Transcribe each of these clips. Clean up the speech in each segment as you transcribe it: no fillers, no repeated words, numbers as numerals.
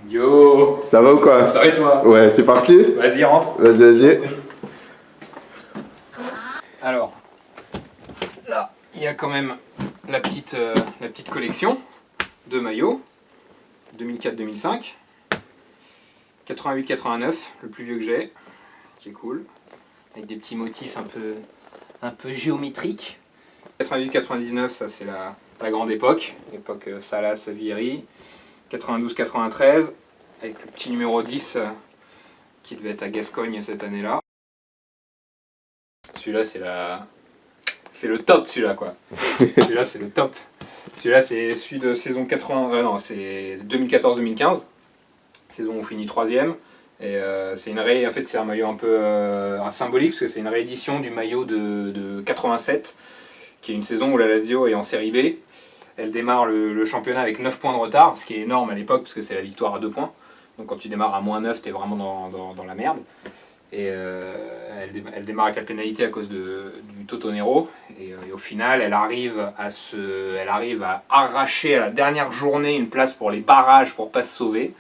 Yo! Ça va ou quoi? Ça va et toi? Ouais, c'est parti? Vas-y, rentre. Vas-y. Alors, là, il y a quand même la petite collection de maillots 2004-2005. 88-89, le plus vieux que j'ai, qui est cool, avec des petits motifs un peu géométriques. 98-99, ça c'est la grande époque Salas, Vieri. 92-93, avec le petit numéro 10 qui devait être à Gascogne cette année-là. Celui-là c'est le top, celui-là quoi. Celui-là c'est le top. Celui-là c'est celui de saison 80, non c'est 2014-2015, saison où on finit 3ème. Et c'est en fait c'est un maillot un peu symbolique parce que c'est une réédition du maillot de 87, qui est une saison où la Lazio est en série B. Elle démarre le championnat avec 9 points de retard, ce qui est énorme à l'époque parce que c'est la victoire à 2 points. Donc quand tu démarres à -9, t'es vraiment dans la merde. Et elle démarre avec la pénalité à cause du Totonero. Et au final, elle arrive à arracher à la dernière journée une place pour les barrages pour pas se sauver.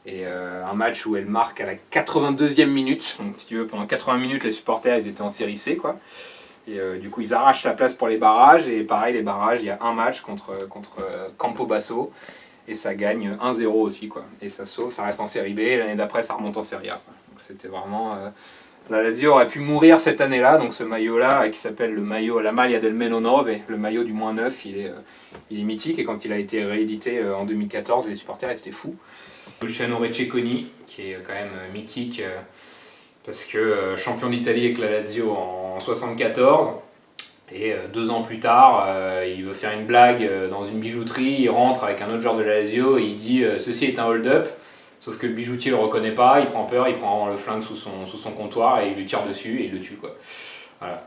Et un match où elle marque à la 82e minute. Donc si tu veux, pendant 80 minutes, les supporters ils étaient en série C quoi. Et du coup, ils arrachent la place pour les barrages. Et pareil, les barrages, il y a un match contre Campobasso. Et ça gagne 1-0 aussi, quoi. Et ça sauve, ça reste en série B. L'année d'après, ça remonte en série A, quoi. Donc c'était vraiment... la Lazio aurait pu mourir cette année-là. Donc ce maillot-là, qui s'appelle le maillot La Maglia del Meno 9, le maillot du -9, il est mythique. Et quand il a été réédité en 2014, les supporters étaient fous. Luciano Receconi, qui est quand même mythique... parce que champion d'Italie avec la Lazio en 74, et 2 ans plus tard, il veut faire une blague dans une bijouterie, il rentre avec un autre joueur de la Lazio et il dit « ceci est un hold-up », sauf que le bijoutier le reconnaît pas, il prend peur, il prend le flingue sous son comptoir et il lui tire dessus et il le tue quoi. Voilà.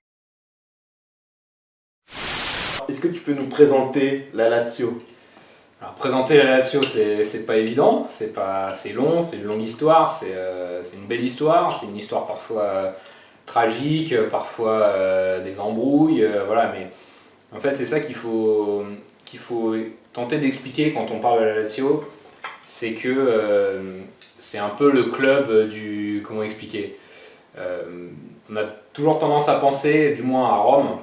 Est-ce que tu peux nous présenter la Lazio? Alors, présenter la Lazio, c'est pas évident, c'est long, c'est une longue histoire, c'est une belle histoire, c'est une histoire parfois tragique, parfois des embrouilles, voilà, mais en fait c'est ça qu'il faut tenter d'expliquer quand on parle de la Lazio, c'est que c'est un peu le club du... comment expliquer, on a toujours tendance à penser, du moins à Rome,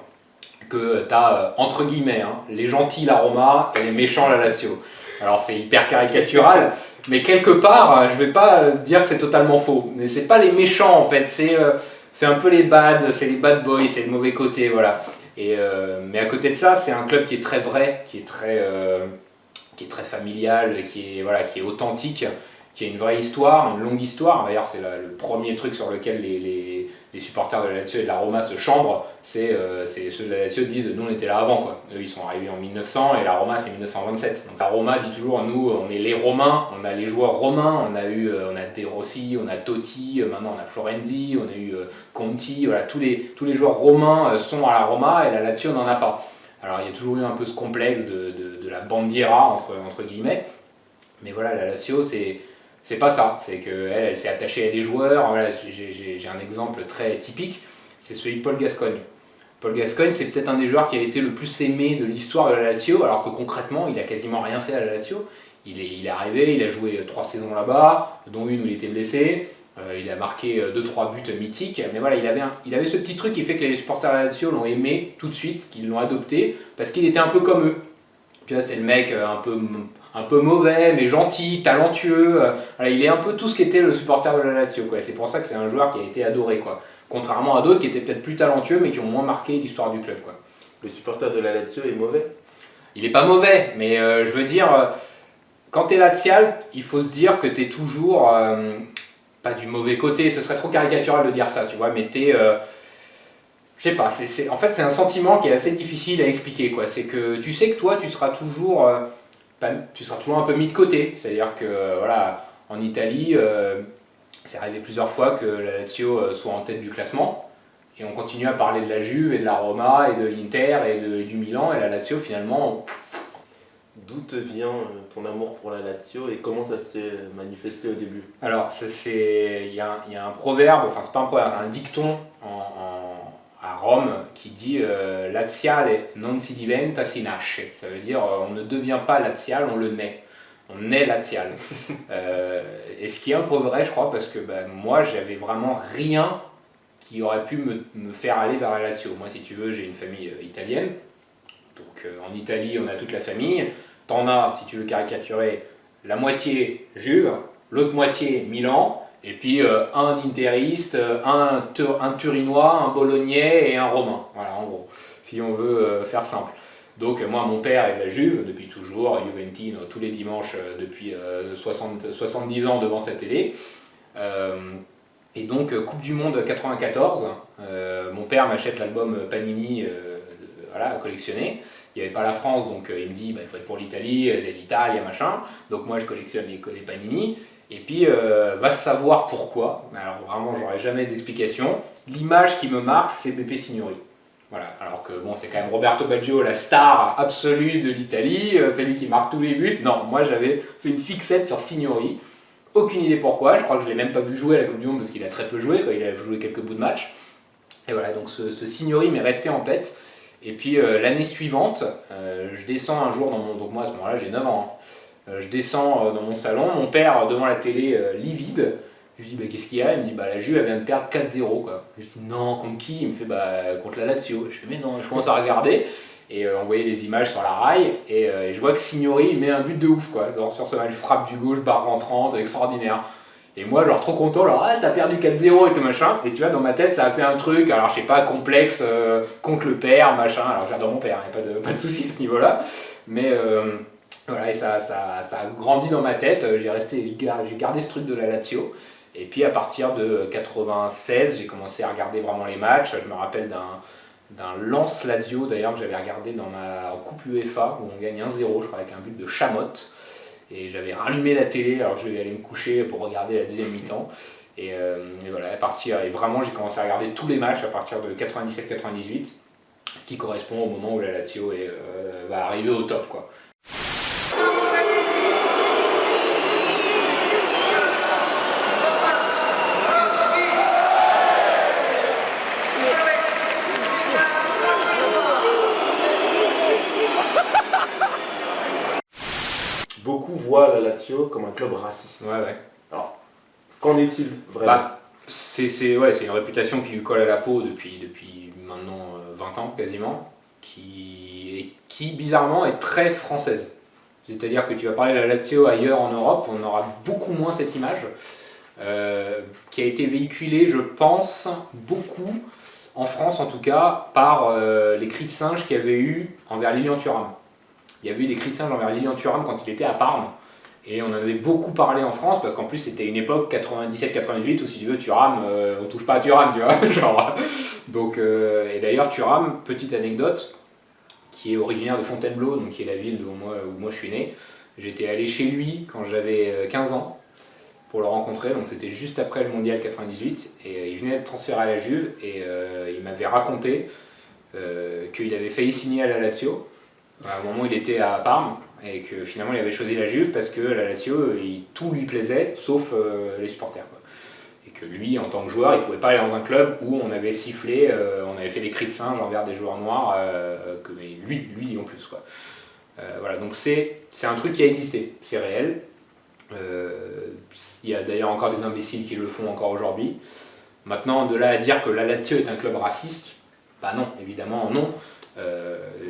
que tu as, entre guillemets, les gentils la Roma et les méchants la Lazio. Alors c'est hyper caricatural, mais quelque part, je vais pas dire que c'est totalement faux. Mais c'est pas les méchants en fait, c'est un peu les bad, c'est les bad boys, c'est le mauvais côté, voilà. Et, mais à côté de ça, c'est un club qui est très vrai, qui est très familial, qui est authentique, qui a une vraie histoire, une longue histoire. D'ailleurs, c'est le premier truc sur lequel les supporters de la Lazio et de la Roma se chambrent, c'est ceux de la Lazio disent « nous on était là avant ». Quoi. Eux ils sont arrivés en 1900 et la Roma c'est 1927. Donc la Roma dit toujours « nous on est les Romains, on a les joueurs romains, on a De Rossi, on a Totti, maintenant on a Florenzi, on a eu Conti, voilà, tous les joueurs romains sont à la Roma et la Lazio n'en a pas ». Alors il y a toujours eu un peu ce complexe de la bandiera entre guillemets, mais voilà, la Lazio c'est pas ça, c'est qu'elle s'est attachée à des joueurs. Voilà, j'ai un exemple très typique, c'est celui de Paul Gascogne. Paul Gascogne, c'est peut-être un des joueurs qui a été le plus aimé de l'histoire de la Lazio, alors que concrètement, il a quasiment rien fait à la Lazio. Il est arrivé, il a joué 3 saisons là-bas, dont une où il était blessé. Il a marqué 2-3 buts mythiques, mais voilà, il avait ce petit truc qui fait que les supporters de la Lazio l'ont aimé tout de suite, qu'ils l'ont adopté, parce qu'il était un peu comme eux. Tu vois, c'était le mec un peu mauvais, mais gentil, talentueux. Voilà, il est un peu tout ce qu'était le supporter de la Lazio. C'est pour ça que c'est un joueur qui a été adoré. Quoi. Contrairement à d'autres qui étaient peut-être plus talentueux, mais qui ont moins marqué l'histoire du club. Quoi. Le supporter de la Lazio est mauvais? Il est pas mauvais, mais je veux dire, quand t'es lazial, il faut se dire que t'es toujours... pas du mauvais côté, ce serait trop caricatural de dire ça, tu vois, mais t'es... je sais pas, en fait c'est un sentiment qui est assez difficile à expliquer. C'est que tu sais que toi, tu seras toujours un peu mis de côté. C'est-à-dire que voilà, en Italie, c'est arrivé plusieurs fois que la Lazio soit en tête du classement et on continue à parler de la Juve et de la Roma et de l'Inter et du Milan, et la Lazio finalement... D'où te vient ton amour pour la Lazio et comment ça s'est manifesté au début? Alors, il y a un proverbe, enfin c'est pas un proverbe, un dicton à Rome qui dit laziale non si diventa si nasce. Ça veut dire on ne devient pas lazial, on le naît. On est lazial. Et ce qui est un peu vrai, je crois, parce que moi, j'avais vraiment rien qui aurait pu me faire aller vers la Lazio. Moi, si tu veux, j'ai une famille italienne. Donc en Italie, on a toute la famille. T'en as, si tu veux caricaturer, la moitié Juve, l'autre moitié Milan, et puis un interiste, un turinois, un bolognais et un romain. Voilà, en gros, si on veut faire simple. Donc moi, mon père est de la Juve depuis toujours, Juventino tous les dimanches depuis 70 ans devant sa télé. Et donc Coupe du Monde 94, mon père m'achète l'album Panini voilà, à collectionner. Il n'y avait pas la France, donc il me dit il faut être pour l'Italie, c'est l'Italie, machin. Donc moi je collectionne les Panini. Et puis va savoir pourquoi, alors vraiment j'aurais jamais d'explication. L'image qui me marque c'est Beppe Signori. Voilà, alors que bon, c'est quand même Roberto Baggio, la star absolue de l'Italie, c'est lui qui marque tous les buts. Non, moi j'avais fait une fixette sur Signori, aucune idée pourquoi, je crois que je ne l'ai même pas vu jouer à la Coupe du Monde parce qu'il a très peu joué, il a joué quelques bouts de match. Et voilà, donc ce Signori m'est resté en tête. Et puis l'année suivante, je descends un jour, donc moi à ce moment-là j'ai 9 ans, je descends dans mon salon, mon père devant la télé livide. Je lui dis qu'est-ce qu'il y a? Il me dit la Juve elle vient de perdre 4-0 quoi. Je lui dis non, contre qui? Il me fait contre la Lazio. Je fais mais non, je commence à regarder et on voyait les images sur la rail et je vois que Signori met un but de ouf quoi. Sur ce match, frappe du gauche, barre rentrante, c'est extraordinaire. Et moi genre trop content, t'as perdu 4-0 et tout machin. Et tu vois dans ma tête ça a fait un truc, alors je sais pas, complexe contre le père, machin. Alors j'adore mon père, il n'y a pas de souci à ce niveau là. Mais voilà, et ça a grandi dans ma tête, j'ai gardé ce truc de la Lazio. Et puis à partir de 96, j'ai commencé à regarder vraiment les matchs. Je me rappelle d'un Lens Lazio d'ailleurs que j'avais regardé dans ma coupe UEFA où on gagne 1-0, je crois, avec un but de Chamotte. Et j'avais rallumé la télé, alors je vais aller me coucher pour regarder la deuxième mi-temps. Et voilà, et vraiment j'ai commencé à regarder tous les matchs à partir de 97-98, ce qui correspond au moment où la Lazio va arriver au top quoi. Beaucoup voient la Lazio comme un club raciste. Ouais. Alors, qu'en est-il vraiment? C'est une réputation qui lui colle à la peau depuis maintenant 20 ans quasiment, qui bizarrement est très française. C'est-à-dire que tu vas parler de la Lazio ailleurs en Europe, on aura beaucoup moins cette image, qui a été véhiculée, je pense, beaucoup, en France en tout cas, par les cris de singe qu'il y avait eu envers Lilian Thuram. Il y avait eu des cris de singe envers Lilian Thuram quand il était à Parme. Et on en avait beaucoup parlé en France parce qu'en plus c'était une époque 97-98 où si tu veux Thuram, on touche pas à Thuram, tu vois. Genre. Donc, et d'ailleurs Thuram, petite anecdote, qui est originaire de Fontainebleau, donc qui est la ville où moi je suis né. J'étais allé chez lui quand j'avais 15 ans pour le rencontrer, donc c'était juste après le mondial 98. Et il venait d'être transféré à la Juve et il m'avait raconté qu'il avait failli signer à la Lazio à un moment où il était à Parme et que finalement il avait choisi la Juve parce que la Lazio tout lui plaisait sauf les supporters quoi. Et que lui en tant que joueur il pouvait pas aller dans un club où on avait sifflé, on avait fait des cris de singe envers des joueurs noirs mais lui en plus quoi. Voilà, donc c'est un truc qui a existé, c'est réel. Il y a d'ailleurs encore des imbéciles qui le font encore aujourd'hui. Maintenant de là à dire que la Lazio est un club raciste, non, évidemment non.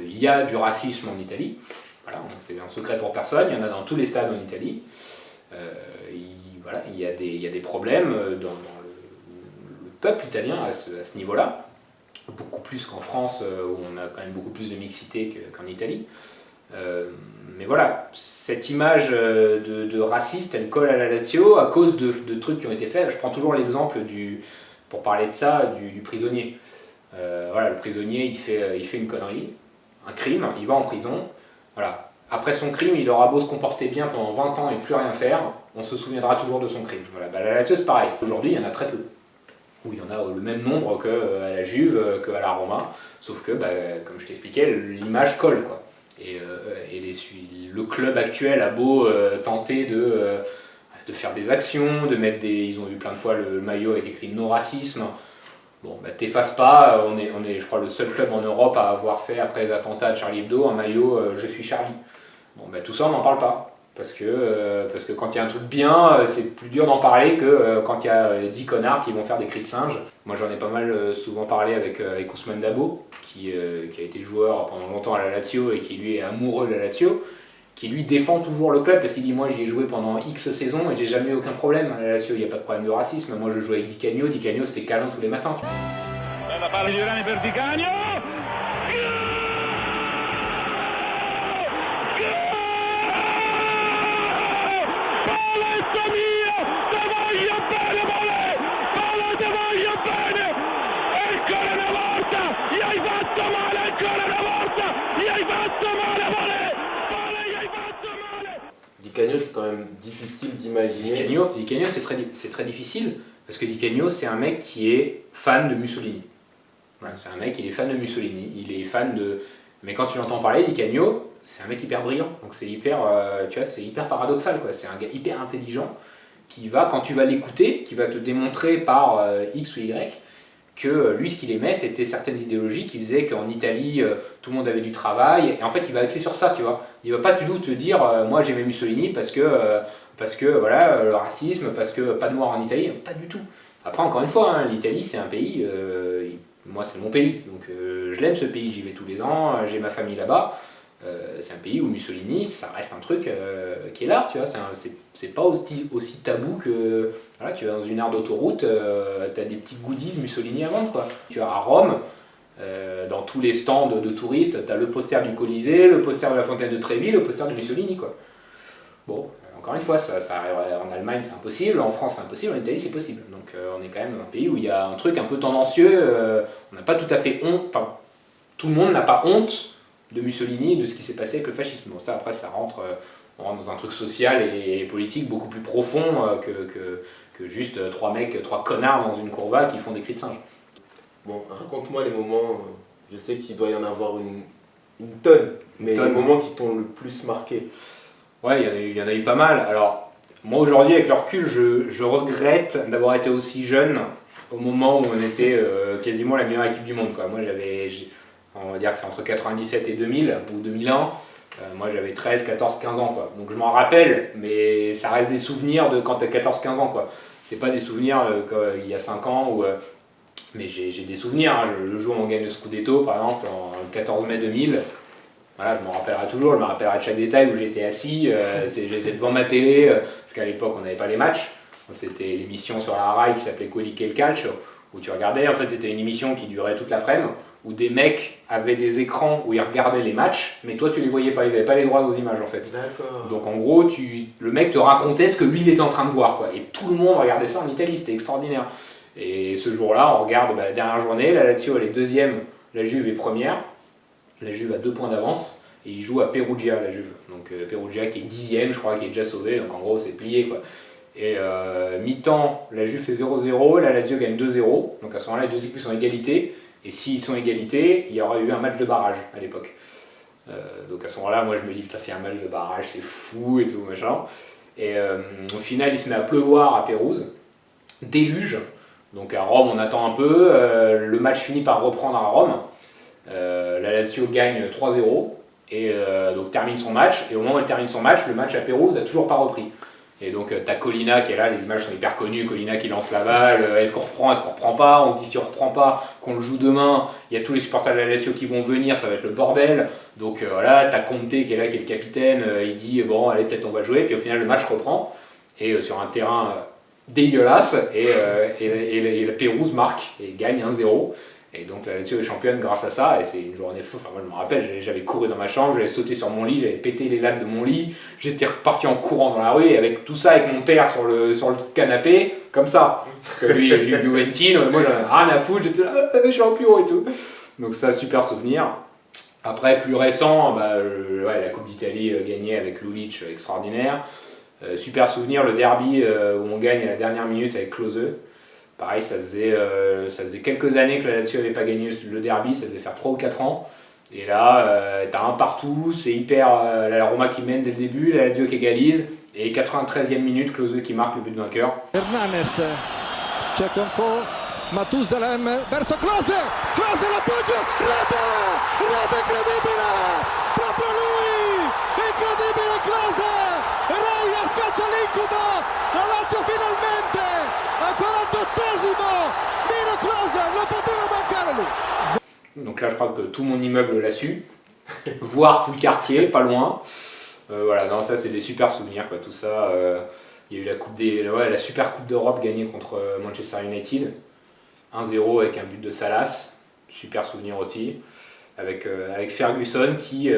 Il y a du racisme en Italie, voilà, c'est un secret pour personne, il y en a dans tous les stades en Italie. Il y a des problèmes dans le peuple italien à ce niveau-là, beaucoup plus qu'en France où on a quand même beaucoup plus de mixité qu'en Italie. Mais voilà, cette image de raciste, elle colle à la Lazio à cause de trucs qui ont été faits. Je prends toujours l'exemple, pour parler de ça, du prisonnier. Voilà, le prisonnier il fait une connerie, un crime, il va en prison. Voilà. Après son crime, il aura beau se comporter bien pendant 20 ans et plus rien faire, on se souviendra toujours de son crime. Voilà. La Lazio c'est pareil, aujourd'hui il y en a très peu. Ou il y en a le même nombre qu'à la Juve, qu'à la Roma, sauf que, comme je t'expliquais, l'image colle quoi. Et le club actuel a beau tenter de faire des actions, de mettre ils ont eu plein de fois le maillot avec écrit no racisme. Bon, t'effaces pas, on est, je crois, le seul club en Europe à avoir fait, après les attentats de Charlie Hebdo, un maillot Je suis Charlie. Bon, tout ça, on n'en parle pas. parce que quand il y a un truc bien, c'est plus dur d'en parler que quand il y a 10 connards qui vont faire des cris de singe. Moi j'en ai pas mal souvent parlé avec Ousmane Dabo, qui a été joueur pendant longtemps à la Lazio et qui lui est amoureux de la Lazio, qui lui défend toujours le club parce qu'il dit moi j'y ai joué pendant X saisons et j'ai jamais eu aucun problème à la Lazio, il n'y a pas de problème de racisme. Moi je jouais avec Di Canio c'était câlin tous les matins. La palla di Urani per Di Canio. Di Canio, c'est quand même difficile d'imaginer. Di Canio c'est très difficile parce que Di Canio c'est un mec qui est fan de Mussolini. Voilà, c'est un mec, il est fan de Mussolini, il est fan de... Mais quand tu l'entends parler, Di Canio, c'est un mec hyper brillant. Donc c'est hyper, tu vois, c'est hyper paradoxal, quoi. C'est un gars hyper intelligent qui va, quand tu vas l'écouter, qui va te démontrer par X ou Y que lui, ce qu'il aimait, c'était certaines idéologies qui faisaient qu'en Italie, tout le monde avait du travail. Et en fait, il va axer sur ça, tu vois. Il va pas du tout te dire, moi j'aimais Mussolini parce que voilà, le racisme, parce que pas de noirs en Italie. Pas du tout. Après, encore une fois, hein, l'Italie, c'est un pays... moi, c'est mon pays. Donc, je l'aime ce pays, j'y vais tous les ans, j'ai ma famille là-bas. C'est un pays où Mussolini, ça reste un truc qui est là, tu vois, c'est pas aussi tabou que, voilà, tu vas dans une aire d'autoroute, t'as des petits goodies Mussolini à vendre, quoi. Tu vas à Rome, dans tous les stands de touristes, t'as le poster du Colisée, le poster de la Fontaine de Trévi, le poster de Mussolini, quoi. Bon, encore une fois, ça en Allemagne c'est impossible, en France c'est impossible, en Italie c'est possible. Donc on est quand même dans un pays où il y a un truc un peu tendancieux, on n'a pas tout à fait honte, enfin, tout le monde n'a pas honte de Mussolini, de ce qui s'est passé avec le fascisme. Bon, ça après on rentre dans un truc social et politique beaucoup plus profond que juste trois connards dans une courva qui font des cris de singe. Bon, raconte-moi les moments, je sais qu'il doit y en avoir une tonne, mais les moments qui t'ont le plus marqué. Ouais, il y en a eu pas mal. Alors, moi aujourd'hui avec le recul, je regrette d'avoir été aussi jeune au moment où on était quasiment la meilleure équipe du monde, quoi. Moi on va dire que c'est entre 97 et 2000 ou 2001. Moi j'avais 13, 14, 15 ans, quoi. Donc je m'en rappelle, mais ça reste des souvenirs de quand t'as 14, 15 ans, quoi. C'est pas des souvenirs il y a 5 ans, mais j'ai des souvenirs. Hein. Le jour où on gagne le Scudetto, par exemple, le 14 mai 2000, voilà, je m'en rappellerai toujours, je me rappellerai de chaque détail où j'étais assis, j'étais devant ma télé, parce qu'à l'époque on n'avait pas les matchs. C'était l'émission sur la Rai qui s'appelait Colique il Calcio, où tu regardais, en fait c'était une émission qui durait toute l'après-midi, où des mecs avaient des écrans où ils regardaient les matchs, mais toi tu les voyais pas, ils n'avaient pas les droits aux images en fait. D'accord. Donc en gros, le mec te racontait ce que lui il était en train de voir, quoi. Et tout le monde regardait ça en Italie, c'était extraordinaire. Et ce jour-là, on regarde la dernière journée, la Lazio elle est deuxième, la Juve est première, la Juve a 2 points d'avance, et il joue à Perugia, la Juve. Donc Perugia qui est 10ème, je crois, qui est déjà sauvé, donc en gros c'est plié, quoi. Et mi-temps, la Juve fait 0-0, la Lazio gagne 2-0, donc à ce moment-là les deux équipes sont égalité. Et s'ils sont égalité, il y aurait eu un match de barrage à l'époque. Donc à ce moment-là, moi je me dis, putain, c'est un match de barrage, c'est fou et tout, machin. Et au final, il se met à pleuvoir à Pérouse, déluge. Donc à Rome, on attend un peu. Le match finit par reprendre à Rome. La Lazio gagne 3-0 et donc termine son match. Et au moment où elle termine son match, le match à Pérouse n'a toujours pas repris. Et donc t'as Collina qui est là, les images sont hyper connues, Collina qui lance la balle, est-ce qu'on reprend pas, on se dit si on reprend pas, qu'on le joue demain, il y a tous les supporters de la Lazio qui vont venir, ça va être le bordel. Donc voilà, t'as Conte qui est là, qui est le capitaine, il dit bon allez peut-être on va jouer, puis au final le match reprend, et sur un terrain dégueulasse, et la Pérouse marque, et gagne 1-0. Et donc la Lazio est championne grâce à ça, et c'est une journée fou. Enfin, moi je me rappelle, j'avais couru dans ma chambre, j'avais sauté sur mon lit, j'avais pété les lattes de mon lit, j'étais reparti en courant dans la rue, et avec tout ça, avec mon père sur le canapé, comme ça. Parce que lui, j'ai eu Juventino, et moi j'en avais rien à foutre, j'étais là, je suis en bureau et tout. Donc ça, super souvenir. Après, plus récent, la Coupe d'Italie gagnée avec Lulic, extraordinaire. Super souvenir, le derby où on gagne à la dernière minute avec Klose. Pareil, ça faisait quelques années que la Lazio n'avait pas gagné le derby, ça devait faire 3 ou 4 ans. Et là, t'as un partout, c'est hyper... la Roma qui mène dès le début, la Lazio qui égalise, et 93e minute, Klose qui marque le but de vainqueur. Hernanes, c'è Conco, Matusalem verso Klose, Klose l'appoggio, rete incredibile, proprio lui, incredibile Klose, l'incubo, la Lazio finalmente al 48esimo, Miro Klose, non poteva mancare lui. Donc là je crois que tout mon immeuble l'a su, voire tout le quartier, pas loin. Voilà, non ça c'est des super souvenirs quoi, tout ça. Il y a eu la super coupe d'Europe gagnée contre Manchester United, 1-0 avec un but de Salas, super souvenir aussi, avec Ferguson qui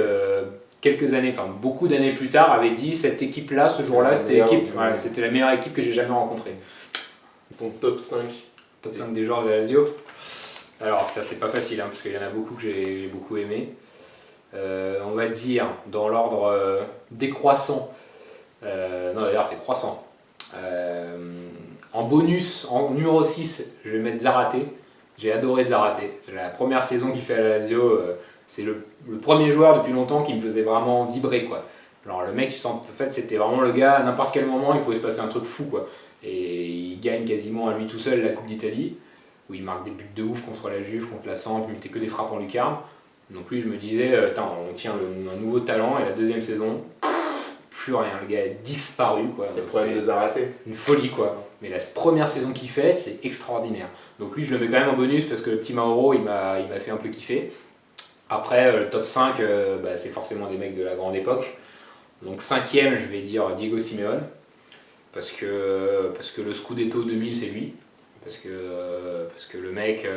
quelques années, enfin beaucoup d'années plus tard, avait dit cette équipe-là, ce jour-là, c'était la meilleure équipe que j'ai jamais rencontrée. Ton top 5 Top 5 des joueurs de la Lazio. Alors ça c'est pas facile hein, parce qu'il y en a beaucoup que j'ai beaucoup aimé. On va dire dans l'ordre décroissant. Non d'ailleurs c'est croissant. En bonus, en numéro 6, je vais mettre Zárate. J'ai adoré Zárate. C'est la première saison qu'il fait à la Lazio. C'est le premier joueur depuis longtemps qui me faisait vraiment vibrer quoi. Alors le mec, en fait c'était vraiment le gars, à n'importe quel moment il pouvait se passer un truc fou quoi. Et il gagne quasiment à lui tout seul la Coupe d'Italie, où il marque des buts de ouf contre la Juve, contre la Samp, il mettait que des frappes en lucarne. Donc lui je me disais, on tient un nouveau talent, et la deuxième saison, plus rien, le gars a disparu quoi. C'est le problème de Zárate. Une folie quoi. Mais la première saison qu'il fait, c'est extraordinaire. Donc lui je le mets quand même en bonus parce que le petit Mauro il m'a fait un peu kiffer. Après le top 5, c'est forcément des mecs de la grande époque. Donc 5ème je vais dire Diego Simeone. Parce que le Scudetto 2000 c'est lui. Parce que le mec,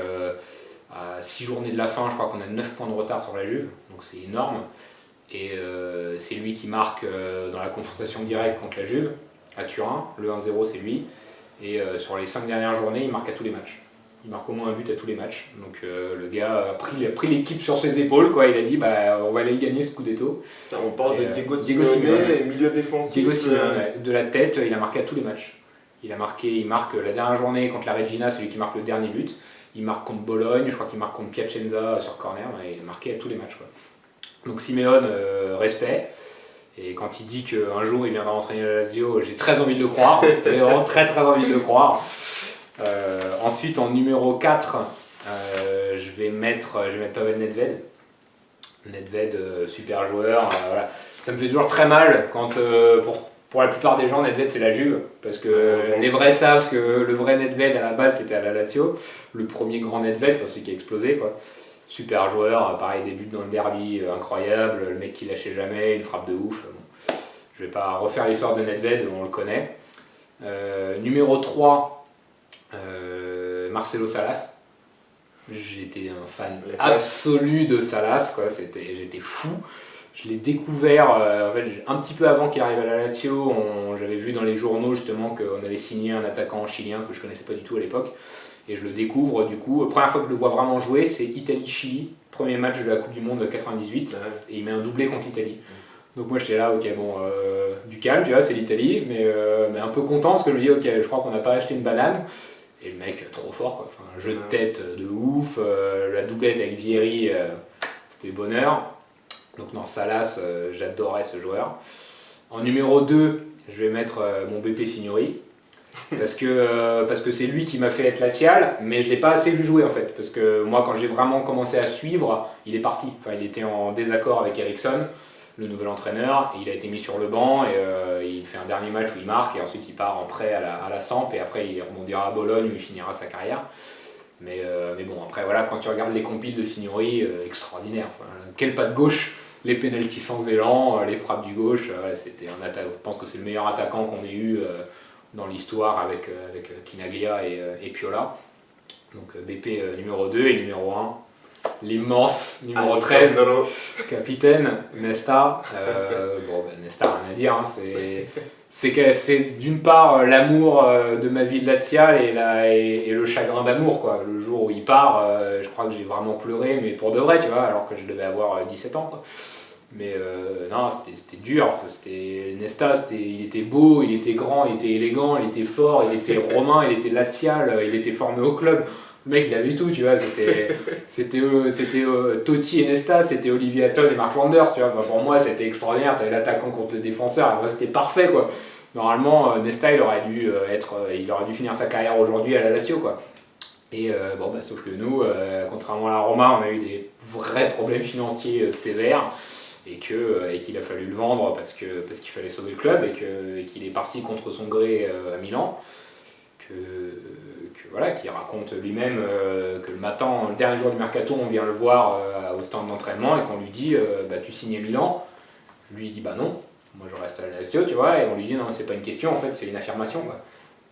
à 6 journées de la fin, je crois qu'on a 9 points de retard sur la Juve, donc c'est énorme. Et c'est lui qui marque dans la confrontation directe contre la Juve, à Turin, le 1-0 c'est lui. Et sur les 5 dernières journées, il marque à tous les matchs. Il marque au moins un but à tous les matchs. Donc le gars a pris l'équipe sur ses épaules, quoi. Il a dit on va aller le gagner ce Scudetto. On parle de Diego Simeone, milieu défensif. Diego Simeone, de la tête, il a marqué à tous les matchs. Il marque la dernière journée contre la Regina, c'est lui qui marque le dernier but. Il marque contre Bologne, je crois qu'il marque contre Piacenza sur corner, mais il a marqué à tous les matchs, quoi. Donc Simeone, respect. Et quand il dit qu'un jour il viendra entraîner la Lazio, j'ai très envie de le croire. J'ai vraiment très très envie de le croire. Ensuite en numéro 4, je vais mettre Pavel Nedved. Nedved, super joueur. Voilà. Ça me fait toujours très mal quand pour la plupart des gens Nedved c'est la Juve. Parce que les vrais savent que le vrai Nedved à la base c'était à la Lazio. Le premier grand Nedved, celui qui a explosé quoi. Super joueur, pareil des buts dans le derby, incroyable. Le mec qui lâchait jamais, une frappe de ouf. Bon. Je vais pas refaire l'histoire de Nedved, on le connaît. Numéro 3. Marcelo Salas, j'étais un fan absolu de Salas, quoi. J'étais fou. Je l'ai découvert en fait, un petit peu avant qu'il arrive à la Lazio. J'avais vu dans les journaux justement qu'on avait signé un attaquant chilien que je connaissais pas du tout à l'époque. Et je le découvre du coup. La première fois que je le vois vraiment jouer, c'est Italie-Chili, premier match de la Coupe du Monde de 98. Et il met un doublé contre l'Italie. Donc moi j'étais là, ok, bon, du calme, tu vois, c'est l'Italie, mais un peu content parce que je me dis, ok, je crois qu'on n'a pas acheté une banane. Et le mec, trop fort, quoi. Enfin, un jeu de tête de ouf, la doublette avec Vieri, c'était bonheur. Donc non, Salas, j'adorais ce joueur. En numéro 2, je vais mettre mon BP Signori. Parce que c'est lui qui m'a fait être lazial, mais je ne l'ai pas assez vu jouer en fait. Parce que moi, quand j'ai vraiment commencé à suivre, il est parti. Enfin, il était en désaccord avec Eriksson, le nouvel entraîneur, et il a été mis sur le banc et il fait un dernier match où il marque et ensuite il part en prêt à la Samp et après il rebondira à Bologne où il finira sa carrière. Mais bon, après voilà, quand tu regardes les compiles de Signori, extraordinaire. Enfin, quel pas de gauche, les pénaltys sans élan, les frappes du gauche, c'était un attaquant. Je pense que c'est le meilleur attaquant qu'on ait eu dans l'histoire avec Chinaglia et Piola. Donc BP numéro 2 et numéro 1. L'immense numéro 13, capitaine, Nesta. Nesta, rien à dire. Hein, c'est d'une part l'amour de ma vie de laziale et le chagrin d'amour. Quoi. Le jour où il part, je crois que j'ai vraiment pleuré, mais pour de vrai, tu vois, alors que je devais avoir 17 ans. Quoi. Mais non, c'était dur. Nesta, il était beau, il était grand, il était élégant, il était fort, il était romain, il était lazial, il était formé au club. Le mec, il avait tout, tu vois. C'était Totti et Nesta, c'était Olivier Hatton et Mark Landers, tu vois. Enfin, pour moi, c'était extraordinaire. T'avais l'attaquant contre le défenseur, enfin, c'était parfait, quoi. Normalement, Nesta, il aurait dû finir sa carrière aujourd'hui à la Lazio, quoi. Et sauf que nous, contrairement à la Roma, on a eu des vrais problèmes financiers sévères. et qu'il a fallu le vendre parce qu'il fallait sauver le club et qu'il est parti contre son gré à Milan. Voilà, qui raconte lui-même que le matin, le dernier jour du mercato, on vient le voir au stand d'entraînement et qu'on lui dit tu signes à Milan. Lui il dit bah non, moi je reste à la Lazio, tu vois, et on lui dit non, c'est pas une question, en fait c'est une affirmation, quoi.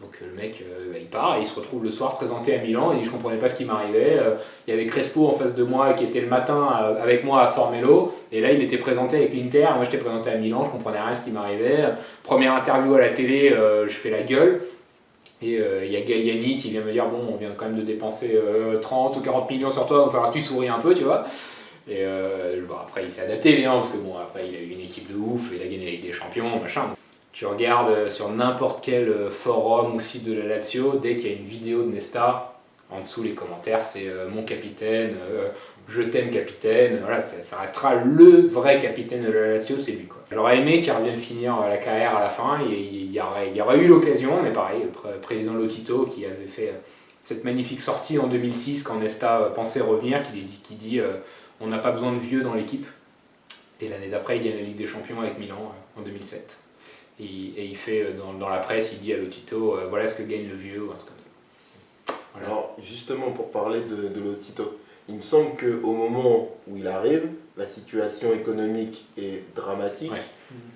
Donc le mec il part et il se retrouve le soir présenté à Milan et il dit je comprenais pas ce qui m'arrivait. Il y avait Crespo en face de moi qui était le matin avec moi à Formello et là il était présenté avec l'Inter, moi j'étais présenté à Milan, je comprenais rien à ce qui m'arrivait. Première interview à la télé, je fais la gueule. Et il y a Galliani qui vient me dire bon, on vient quand même de dépenser 30 ou 40 millions sur toi, il va falloir que tu souris un peu, tu vois. Et bon, après il s'est adapté bien, parce que bon, après il a eu une équipe de ouf, il a gagné avec des champions, machin. Tu regardes sur n'importe quel forum ou site de la Lazio, dès qu'il y a une vidéo de Nesta, en dessous les commentaires c'est mon capitaine, je t'aime capitaine, voilà, ça restera le vrai capitaine de la Lazio, c'est lui, quoi. J'aurais aimé qu'il revienne finir la carrière à la fin, il y aurait eu l'occasion, mais pareil, le président Lotito qui avait fait cette magnifique sortie en 2006 quand Nesta pensait revenir, qui dit on n'a pas besoin de vieux dans l'équipe, et l'année d'après il gagne la Ligue des Champions avec Milan en 2007. Et il fait dans la presse, il dit à Lotito voilà ce que gagne le vieux, ou un truc comme ça. Voilà. Alors justement pour parler de Lotito, il me semble qu'au moment où il arrive, la situation économique est dramatique. Ouais.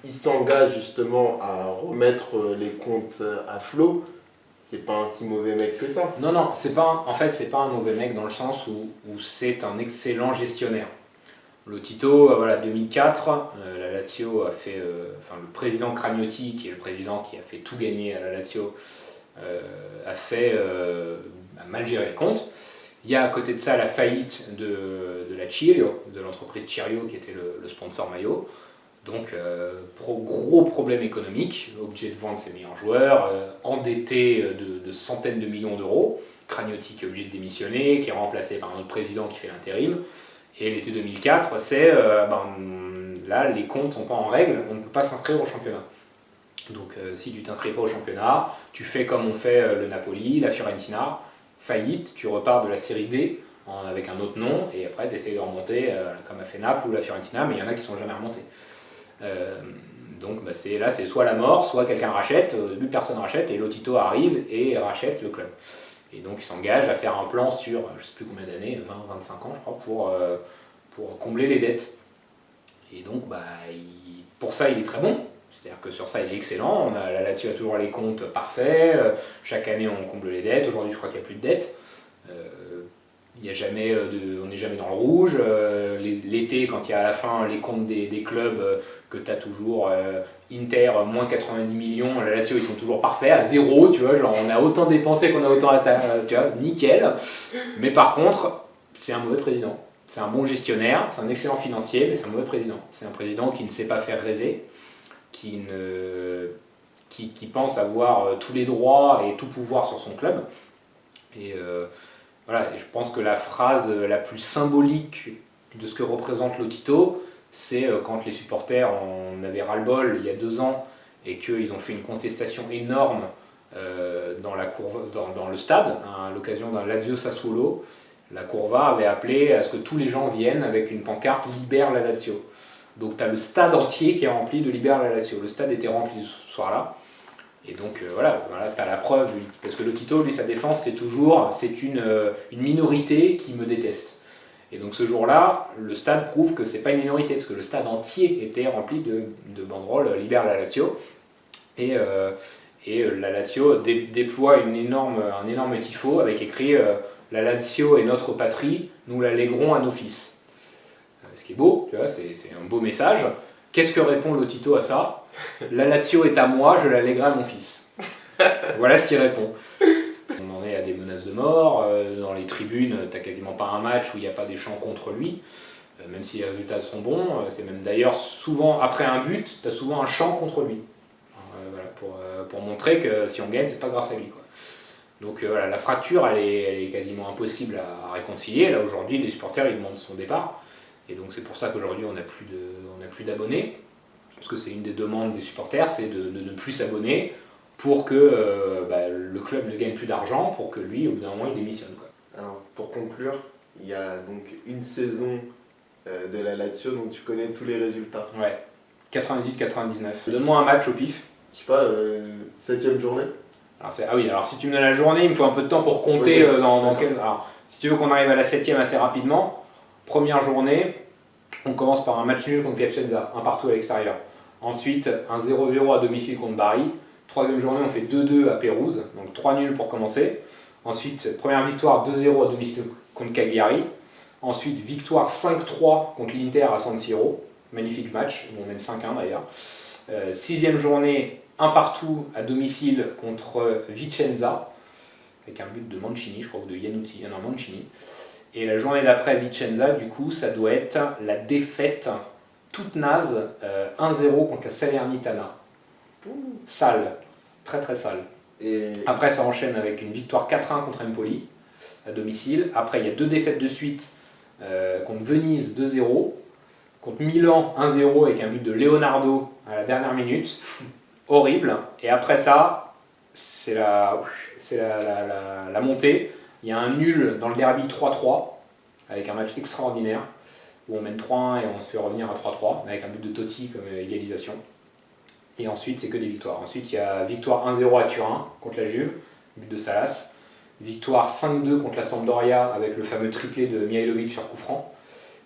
Il s'engage justement à remettre les comptes à flot. C'est pas un si mauvais mec que ça. Non, c'est pas un mauvais mec dans le sens où c'est un excellent gestionnaire. Lotito, voilà, 2004, la Lazio a fait, le président Cragnotti, qui est le président qui a fait tout gagner à la Lazio, a mal géré les comptes. Il y a à côté de ça la faillite de la Cirio, de l'entreprise Cirio qui était le sponsor maillot. Donc gros problème économique, obligé de vendre ses meilleurs joueurs, endetté de centaines de millions d'euros. Cragnotti qui est obligé de démissionner, qui est remplacé par un autre président qui fait l'intérim. Et l'été 2004, c'est là les comptes ne sont pas en règle, on ne peut pas s'inscrire au championnat. Donc si tu ne t'inscris pas au championnat, tu fais comme on fait le Napoli, la Fiorentina, faillite, tu repars de la série D avec un autre nom, et après tu essayes de remonter comme a fait Naples ou la Fiorentina, mais il y en a qui ne sont jamais remontés. Donc c'est soit la mort, soit quelqu'un rachète, au début personne rachète, et Lotito arrive et rachète le club. Et donc il s'engage à faire un plan sur, je ne sais plus combien d'années, 20-25 ans je crois, pour combler les dettes. Et donc pour ça il est très bon. C'est-à-dire que sur ça il est excellent, la Lazio a toujours les comptes parfaits, chaque année on comble les dettes, aujourd'hui je crois qu'il n'y a plus de dettes, on n'est jamais dans le rouge, l'été quand il y a à la fin les comptes des clubs que tu as toujours, Inter moins 90 millions, la Lazio ils sont toujours parfaits, à zéro, tu vois, genre on a autant dépensé qu'on a autant tu vois, nickel, mais par contre c'est un mauvais président, c'est un bon gestionnaire, c'est un excellent financier, mais c'est un mauvais président, c'est un président qui ne sait pas faire rêver, qui pense avoir tous les droits et tout pouvoir sur son club. Et voilà, et je pense que la phrase la plus symbolique de ce que représente Lotito, c'est quand les supporters en avaient ras-le-bol il y a 2 ans et qu'ils ont fait une contestation énorme dans le stade, à l'occasion d'un Lazio Sassuolo. La Curva avait appelé à ce que tous les gens viennent avec une pancarte « Libère la Lazio ». Donc tu as le stade entier qui est rempli de Libère la Lazio. Le stade était rempli ce soir-là. Et donc voilà tu as la preuve, parce que Lotito, lui, sa défense, c'est une minorité qui me déteste. Et donc ce jour-là, le stade prouve que c'est pas une minorité, parce que le stade entier était rempli de banderoles Libère la Lazio. Et la Lazio déploie un énorme tifo avec écrit la Lazio est notre patrie, nous la léguerons à nos fils. Ce qui est beau, tu vois, c'est un beau message. Qu'est-ce que répond Lotito à ça? La Lazio est à moi, je la lèguerai à mon fils. Voilà ce qu'il répond. On en est à des menaces de mort, dans les tribunes, t'as quasiment pas un match où il n'y a pas des chants contre lui, même si les résultats sont bons, c'est même d'ailleurs souvent, après un but, t'as souvent un chant contre lui. Voilà, pour montrer que si on gagne, c'est pas grâce à lui, quoi. Donc voilà, la fracture, elle est quasiment impossible à réconcilier. Là aujourd'hui, les supporters, ils demandent son départ. Et donc c'est pour ça qu'aujourd'hui on n'a plus d'abonnés, parce que c'est une des demandes des supporters, c'est de ne plus s'abonner pour que le club ne gagne plus d'argent, pour que lui, au bout d'un moment, il démissionne, quoi. Alors pour conclure, il y a donc une saison de la Lazio, donc tu connais tous les résultats. Ouais, 98-99. Donne-moi un match au pif. Je sais pas, 7ème journée. Alors si tu me donnes la journée, il me faut un peu de temps pour compter Ok, dans d'accord. quel... Alors, si tu veux qu'on arrive à la 7ème assez rapidement, première journée, on commence par un match nul contre Piacenza, un partout à l'extérieur. Ensuite, un 0-0 à domicile contre Bari. Troisième journée, on fait 2-2 à Pérouse, donc 3 nuls pour commencer. Ensuite, première victoire 2-0 à domicile contre Cagliari. Ensuite, victoire 5-3 contre l'Inter à San Siro. Magnifique match, où on mène 5-1 d'ailleurs. Sixième journée, un partout à domicile contre Vicenza, avec un but de Mancini, je crois, ou de Iannucci, non, Mancini. Et la journée d'après Vicenza, du coup, ça doit être la défaite toute naze 1-0 contre la Salernitana. Sale, très très sale. Et Après, ça enchaîne avec une victoire 4-1 contre Empoli, à domicile. Après, il y a 2 défaites de suite contre Venise 2-0, contre Milan 1-0 avec un but de Leonardo à la dernière minute. Horrible. Et après ça, c'est la montée. Il y a un nul dans le derby 3-3, avec un match extraordinaire, où on mène 3-1 et on se fait revenir à 3-3, avec un but de Totti comme égalisation. Et ensuite, c'est que des victoires. Ensuite, il y a victoire 1-0 à Turin contre la Juve, but de Salas. Victoire 5-2 contre la Sampdoria avec le fameux triplé de Mihailovic sur coup franc.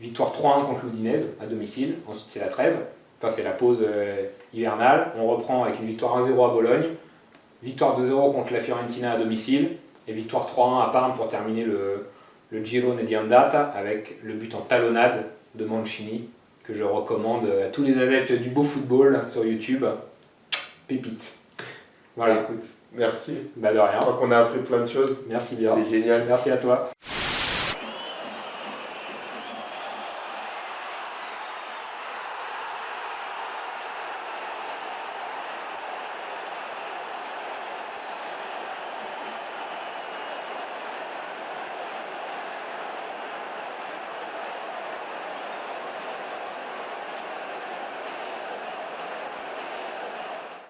Victoire 3-1 contre l'Udinese à domicile. Ensuite, c'est la trêve. Enfin, c'est la pause hivernale. On reprend avec une victoire 1-0 à Bologne. Victoire 2-0 contre la Fiorentina à domicile. Et victoire 3-1 à Parme pour terminer le Girone di Andata avec le but en talonnade de Mancini, que je recommande à tous les adeptes du beau football sur YouTube. Pépite. Voilà. Écoute, merci. Bah de Je rien. crois qu'on a appris plein de choses. Merci bien. C'est génial. Merci à toi.